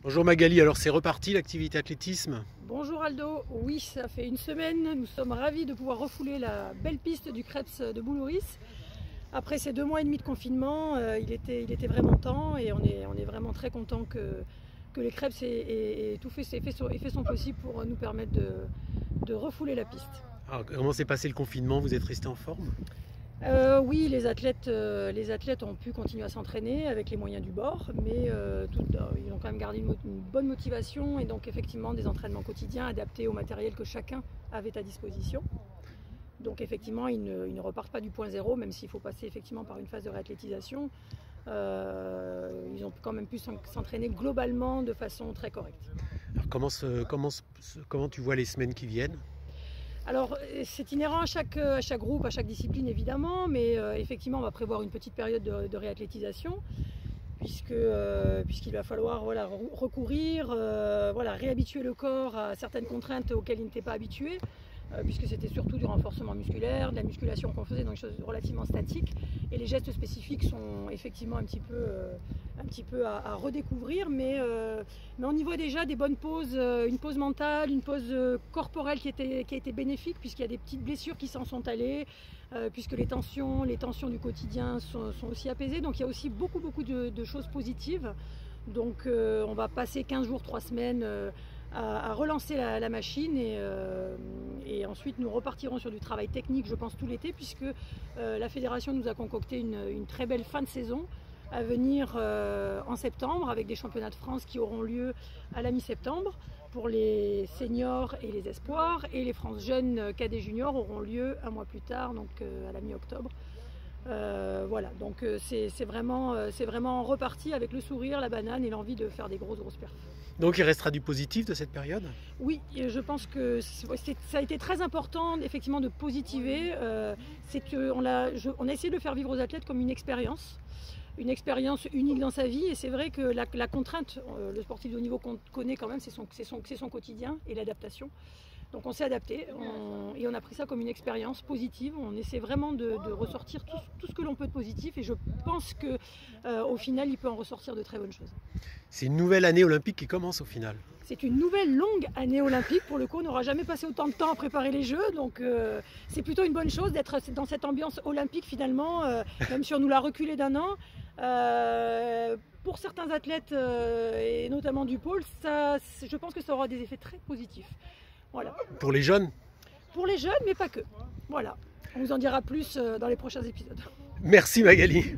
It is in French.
Bonjour Magali, alors c'est reparti l'activité athlétisme? Bonjour Aldo, oui ça fait une semaine, nous sommes ravis de pouvoir refouler la belle piste du Krebs de Boulouris. Après ces 2 mois et demi de confinement, il était vraiment temps et on est vraiment très content que les Krebs ait tout fait, ait fait son possible pour nous permettre de refouler la piste. Alors, comment s'est passé le confinement? Vous êtes resté en forme? Oui, les athlètes ont pu continuer à s'entraîner avec les moyens du bord, mais ils ont quand même gardé une bonne motivation et donc effectivement des entraînements quotidiens adaptés au matériel que chacun avait à disposition. Donc effectivement, ils ne repartent pas du point zéro, même s'il faut passer effectivement par une phase de réathlétisation. Ils ont quand même pu s'entraîner globalement de façon très correcte. Alors, comment tu vois les semaines qui viennent? Alors c'est inhérent à chaque groupe, à chaque discipline évidemment, mais effectivement on va prévoir une petite période de réathlétisation puisqu'il va falloir recourir, réhabituer le corps à certaines contraintes auxquelles il n'était pas habitué. Puisque c'était surtout du renforcement musculaire, de la musculation qu'on faisait, donc des choses relativement statiques. Et les gestes spécifiques sont effectivement un petit peu à redécouvrir, mais on y voit déjà des bonnes pauses, une pause mentale, une pause corporelle qui a été bénéfique, puisqu'il y a des petites blessures qui s'en sont allées, puisque les tensions du quotidien sont aussi apaisées. Donc il y a aussi beaucoup de choses positives. Donc on va passer 15 jours, 3 semaines à relancer la machine et ensuite nous repartirons sur du travail technique, je pense, tout l'été, puisque la fédération nous a concocté une très belle fin de saison à venir en septembre, avec des championnats de France qui auront lieu à la mi-septembre pour les seniors et les espoirs, et les France jeunes cadets juniors auront lieu un mois plus tard, donc à la mi-octobre. Voilà, donc c'est vraiment reparti avec le sourire, la banane et l'envie de faire des grosses perfs. Donc il restera du positif de cette période? Oui, je pense que ça a été très important effectivement de positiver. C'est qu'on on a essayé de le faire vivre aux athlètes comme une expérience unique dans sa vie. Et c'est vrai que la contrainte, le sportif de haut niveau connaît quand même, c'est son quotidien et l'adaptation. Donc on s'est adapté et on a pris ça comme une expérience positive. On essaie vraiment de ressortir tout ce que l'on peut de positif, et je pense qu'au final il peut en ressortir de très bonnes choses. C'est une nouvelle année olympique qui commence au final. C'est une nouvelle longue année olympique. Pour le coup, on n'aura jamais passé autant de temps à préparer les Jeux, donc c'est plutôt une bonne chose d'être dans cette ambiance olympique finalement, même si on nous l'a reculé d'1 an. Pour certains athlètes et notamment du pôle, je pense que ça aura des effets très positifs. Voilà. Pour les jeunes? Pour les jeunes, mais pas que. Voilà. On vous en dira plus dans les prochains épisodes. Merci Magali.